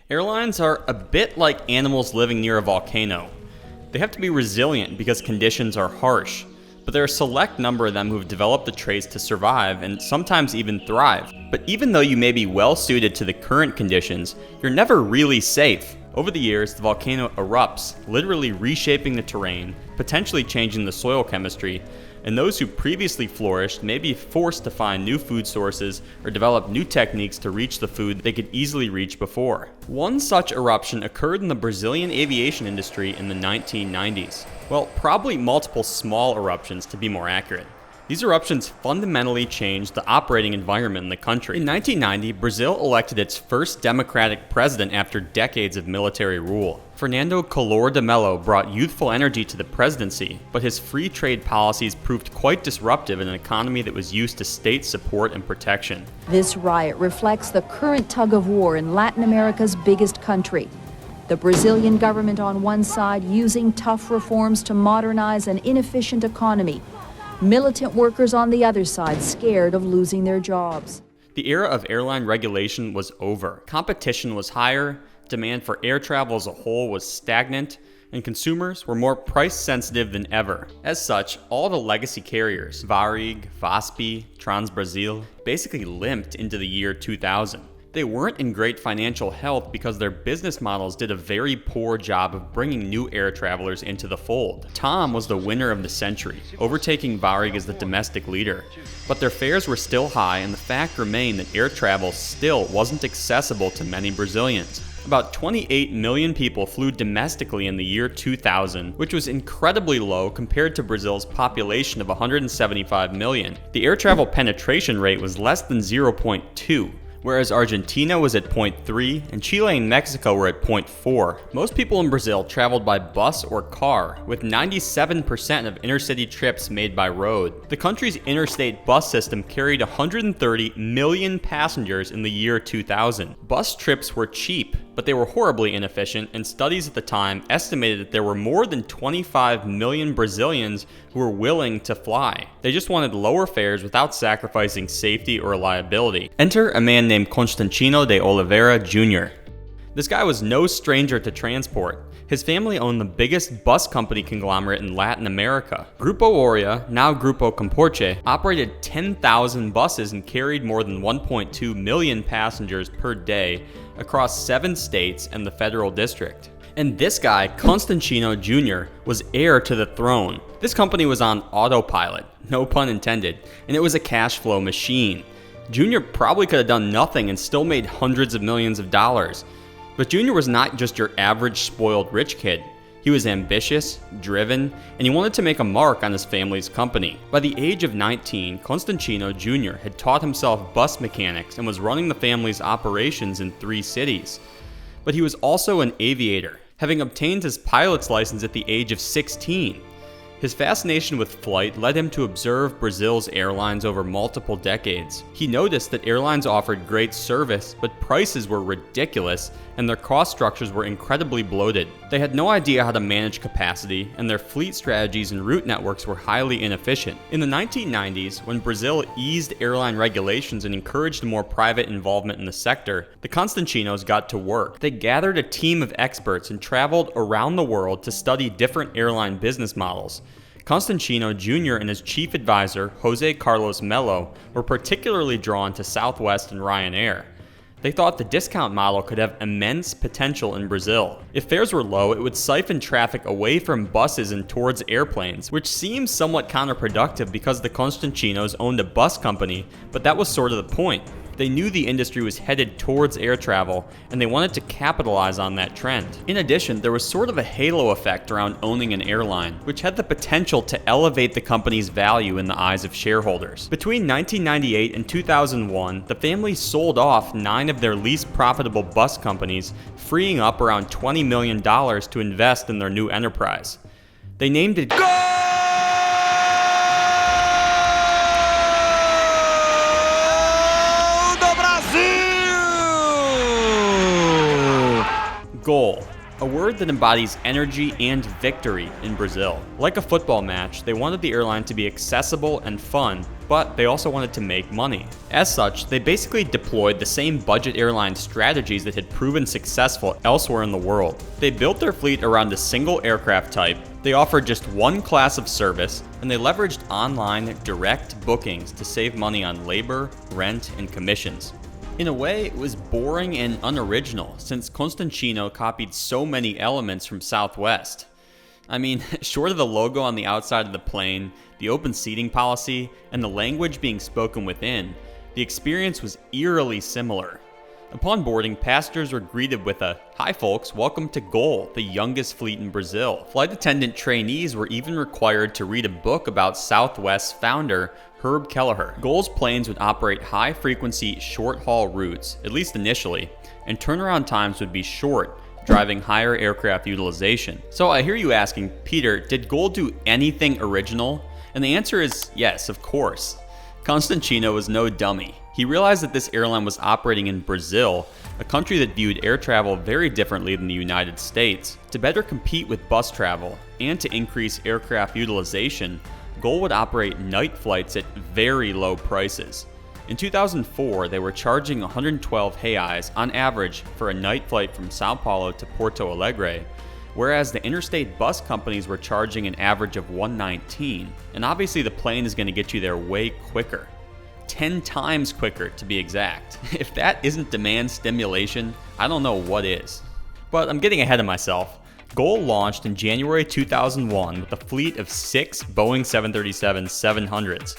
Airlines are a bit like animals living near a volcano. They have to be resilient because conditions are harsh, but there are a select number of them who have developed the traits to survive and sometimes even thrive. But even though you may be well suited to the current conditions, you're never really safe. Over the years, the volcano erupts, literally reshaping the terrain, potentially changing the soil chemistry, and those who previously flourished may be forced to find new food sources or develop new techniques to reach the food they could easily reach before. One such eruption occurred in the Brazilian aviation industry in the 1990s. Well, probably multiple small eruptions to be more accurate. These eruptions fundamentally changed the operating environment in the country. In 1990, Brazil elected its first democratic president after decades of military rule. Fernando Collor de Mello brought youthful energy to the presidency, but his free trade policies proved quite disruptive in an economy that was used to state support and protection. This riot reflects the current tug of war in Latin America's biggest country. The Brazilian government on one side using tough reforms to modernize an inefficient economy. Militant workers on the other side scared of losing their jobs. The era of airline regulation was over. Competition was higher, demand for air travel as a whole was stagnant, and consumers were more price sensitive than ever. As such, all the legacy carriers, VARIG, VASP, Transbrasil, basically limped into the year 2000. They weren't in great financial health because their business models did a very poor job of bringing new air travelers into the fold. TAM was the winner of the century, overtaking VARIG as the domestic leader. But their fares were still high, and the fact remained that air travel still wasn't accessible to many Brazilians. About 28 million people flew domestically in the year 2000, which was incredibly low compared to Brazil's population of 175 million. The air travel penetration rate was less than 0.2. Whereas Argentina was at 0.3 and Chile and Mexico were at 0.4. Most people in Brazil traveled by bus or car, with 97% of intercity trips made by road. The country's interstate bus system carried 130 million passengers in the year 2000. Bus trips were cheap, but they were horribly inefficient, and studies at the time estimated that there were more than 25 million Brazilians who were willing to fly. They just wanted lower fares without sacrificing safety or reliability. Enter a man named Constantino de Oliveira Jr. This guy was no stranger to transport. His family owned the biggest bus company conglomerate in Latin America. Grupo Aéreas, now Grupo Comporche, operated 10,000 buses and carried more than 1.2 million passengers per day across 7 states and the federal district. And this guy, Constantino Jr., was heir to the throne. This company was on autopilot, no pun intended, and it was a cash flow machine. Jr. probably could have done nothing and still made hundreds of millions of dollars. But Jr. was not just your average spoiled rich kid. He was ambitious, driven, and he wanted to make a mark on his family's company. By the age of 19, Constantino Jr. had taught himself bus mechanics and was running the family's operations in 3 cities. But he was also an aviator, having obtained his pilot's license at the age of 16. His fascination with flight led him to observe Brazil's airlines over multiple decades. He noticed that airlines offered great service, but prices were ridiculous, and their cost structures were incredibly bloated. They had no idea how to manage capacity, and their fleet strategies and route networks were highly inefficient. In the 1990s, when Brazil eased airline regulations and encouraged more private involvement in the sector, the Constantinos got to work. They gathered a team of experts and traveled around the world to study different airline business models. Constantino Jr. and his chief advisor, Jose Carlos Melo, were particularly drawn to Southwest and Ryanair. They thought the discount model could have immense potential in Brazil. If fares were low, it would siphon traffic away from buses and towards airplanes, which seems somewhat counterproductive because the Constantinos owned a bus company, but that was sort of the point. They knew the industry was headed towards air travel, and they wanted to capitalize on that trend. In addition, there was sort of a halo effect around owning an airline, which had the potential to elevate the company's value in the eyes of shareholders. Between 1998 and 2001, the family sold off 9 of their least profitable bus companies, freeing up around $20 million to invest in their new enterprise. They named it Goal. a word that embodies energy and victory in Brazil. Like a football match, they wanted the airline to be accessible and fun, but they also wanted to make money. As such, they basically deployed the same budget airline strategies that had proven successful elsewhere in the world. They built their fleet around a single aircraft type, they offered just one class of service, and they leveraged online direct bookings to save money on labor, rent, and commissions. In a way, it was boring and unoriginal, since Constantino copied so many elements from Southwest. I mean, short of the logo on the outside of the plane, the open seating policy, and the language being spoken within, the experience was eerily similar. Upon boarding, passengers were greeted with a, "Hi folks, welcome to Gol, the youngest fleet in Brazil." Flight attendant trainees were even required to read a book about Southwest's founder, Herb Kelleher. Gol's planes would operate high-frequency, short-haul routes, at least initially, and turnaround times would be short, driving higher aircraft utilization. So I hear you asking, Peter, did Gol do anything original? And the answer is yes, of course. Constantino was no dummy. He realized that this airline was operating in Brazil, a country that viewed air travel very differently than the United States. To better compete with bus travel and to increase aircraft utilization, Gol would operate night flights at very low prices. In 2004, they were charging 112 reais on average for a night flight from Sao Paulo to Porto Alegre, whereas the interstate bus companies were charging an average of 119. And obviously the plane is going to get you there way quicker. 10 times quicker to be exact. If that isn't demand stimulation, I don't know what is. But I'm getting ahead of myself. Gol launched in January 2001 with a fleet of 6 Boeing 737-700s.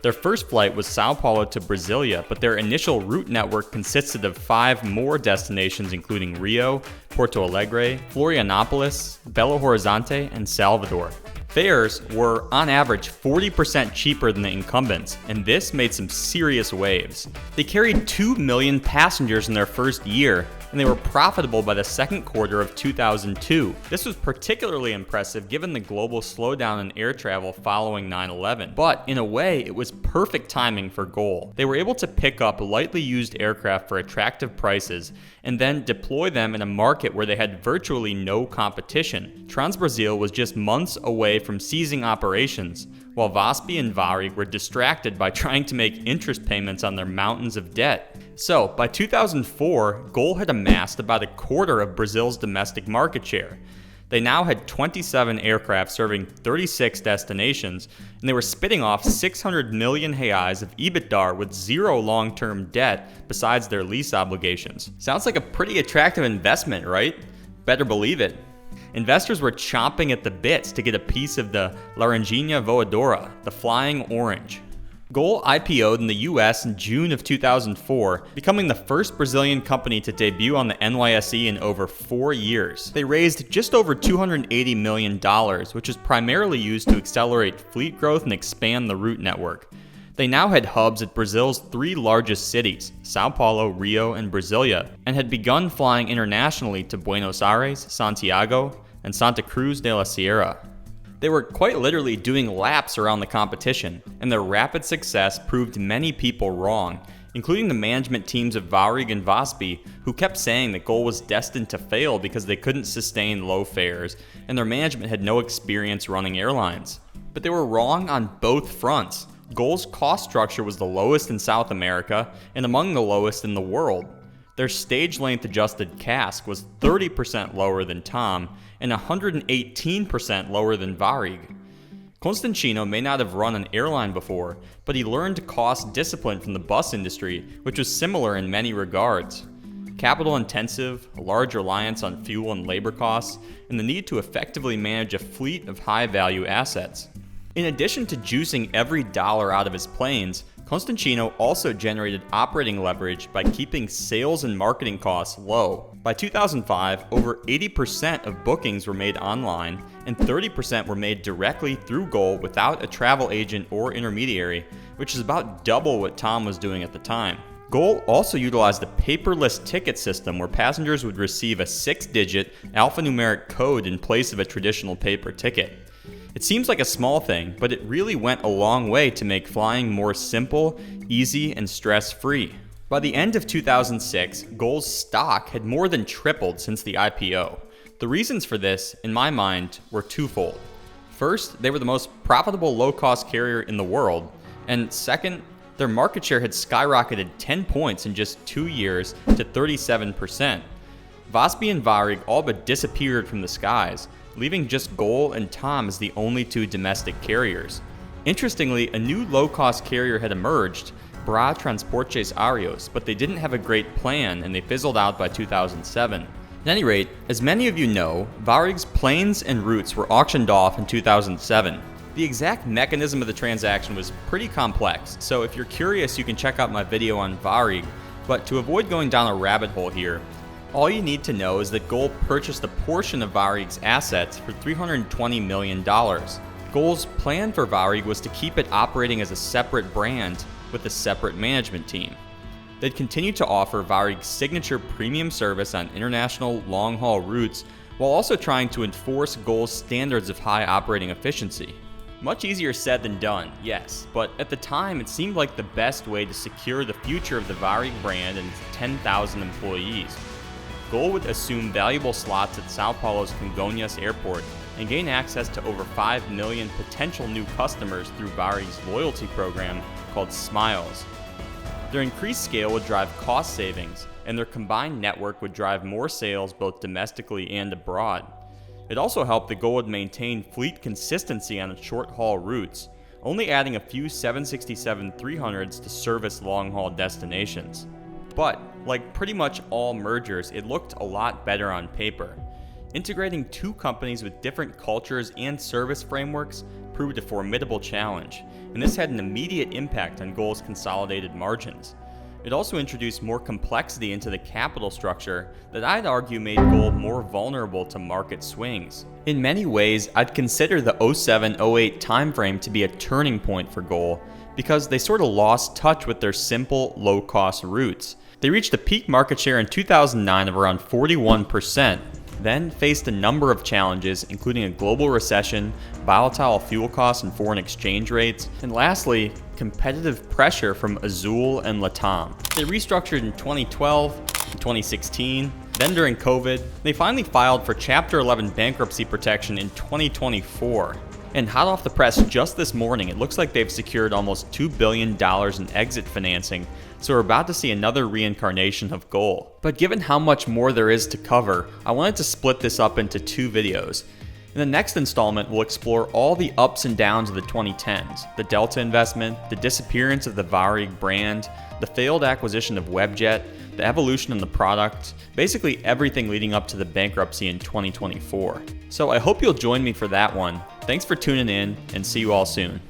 Their first flight was Sao Paulo to Brasilia, but their initial route network consisted of 5 more destinations including Rio, Porto Alegre, Florianópolis, Belo Horizonte, and Salvador. Fares were, on average, 40% cheaper than the incumbents, and this made some serious waves. They carried 2 million passengers in their first year, and they were profitable by the second quarter of 2002. This was particularly impressive given the global slowdown in air travel following 9/11. But in a way, it was perfect timing for Gol. They were able to pick up lightly used aircraft for attractive prices and then deploy them in a market where they had virtually no competition. Transbrasil was just months away from ceasing operations, while VASP and VARIG were distracted by trying to make interest payments on their mountains of debt. So, by 2004, Gol had amassed about a quarter of Brazil's domestic market share. They now had 27 aircraft serving 36 destinations, and they were spitting off 600 million reais of EBITDA with zero long-term debt besides their lease obligations. Sounds like a pretty attractive investment, right? Better believe it. Investors were chomping at the bits to get a piece of the Laranjinha Voadora, the flying orange. Gol IPO'd in the US in June of 2004, becoming the first Brazilian company to debut on the NYSE in over 4 years. They raised just over $280 million, which was primarily used to accelerate fleet growth and expand the route network. They now had hubs at Brazil's 3 largest cities, Sao Paulo, Rio, and Brasilia, and had begun flying internationally to Buenos Aires, Santiago, and Santa Cruz de la Sierra. They were quite literally doing laps around the competition, and their rapid success proved many people wrong, including the management teams of VARIG and VASP, who kept saying that Gol was destined to fail because they couldn't sustain low fares, and their management had no experience running airlines. But they were wrong on both fronts. Gol's cost structure was the lowest in South America and among the lowest in the world. Their stage length adjusted CASK was 30% lower than TOM and 118% lower than VARIG. Constantino may not have run an airline before, but he learned cost discipline from the bus industry, which was similar in many regards. Capital intensive, a large reliance on fuel and labor costs, and the need to effectively manage a fleet of high-value assets. In addition to juicing every dollar out of his planes, Constantino also generated operating leverage by keeping sales and marketing costs low. By 2005, over 80% of bookings were made online, and 30% were made directly through Gol without a travel agent or intermediary, which is about double what Tom was doing at the time. Gol also utilized a paperless ticket system where passengers would receive a 6-digit alphanumeric code in place of a traditional paper ticket. It seems like a small thing, but it really went a long way to make flying more simple, easy, and stress-free. By the end of 2006, Gol's stock had more than tripled since the IPO. The reasons for this, in my mind, were twofold. First, they were the most profitable low-cost carrier in the world, and second, their market share had skyrocketed 10 points in just 2 years to 37%. VOSPI and VARIG all but disappeared from the skies, leaving just GOL and TOM as the only two domestic carriers. Interestingly, a new low-cost carrier had emerged, Bra Transportes Aéreas, but they didn't have a great plan and they fizzled out by 2007. At any rate, as many of you know, VARIG's planes and routes were auctioned off in 2007. The exact mechanism of the transaction was pretty complex, so if you're curious you can check out my video on VARIG, but to avoid going down a rabbit hole here, all you need to know is that GOL purchased a portion of VARIG's assets for $320 million. GOL's plan for VARIG was to keep it operating as a separate brand with a separate management team. They'd continue to offer VARIG's signature premium service on international long-haul routes while also trying to enforce GOL's standards of high operating efficiency. Much easier said than done, yes, but at the time it seemed like the best way to secure the future of the VARIG brand and its 10,000 employees. GOL would assume valuable slots at Sao Paulo's Congonhas Airport and gain access to over 5 million potential new customers through VARIG's loyalty program called Smiles. Their increased scale would drive cost savings, and their combined network would drive more sales both domestically and abroad. It also helped that GOL would maintain fleet consistency on its short-haul routes, only adding a few 767-300s to service long-haul destinations. But, like pretty much all mergers, it looked a lot better on paper. Integrating two companies with different cultures and service frameworks proved a formidable challenge, and this had an immediate impact on GOL's consolidated margins. It also introduced more complexity into the capital structure that I'd argue made GOL more vulnerable to market swings. In many ways, I'd consider the 07-08 timeframe to be a turning point for GOL because they sort of lost touch with their simple, low-cost routes. They reached a peak market share in 2009 of around 41%, then faced a number of challenges, including a global recession, volatile fuel costs and foreign exchange rates, and lastly, competitive pressure from Azul and LATAM. They restructured in 2012 and 2016, then during COVID, they finally filed for Chapter 11 bankruptcy protection in 2024. And hot off the press just this morning, it looks like they've secured almost $2 billion in exit financing, so we're about to see another reincarnation of GOL. But given how much more there is to cover, I wanted to split this up into two videos. In the next installment, we'll explore all the ups and downs of the 2010s, the Delta investment, the disappearance of the VARIG brand, the failed acquisition of Webjet, the evolution in the product, basically everything leading up to the bankruptcy in 2024. So I hope you'll join me for that one. Thanks for tuning in, and see you all soon.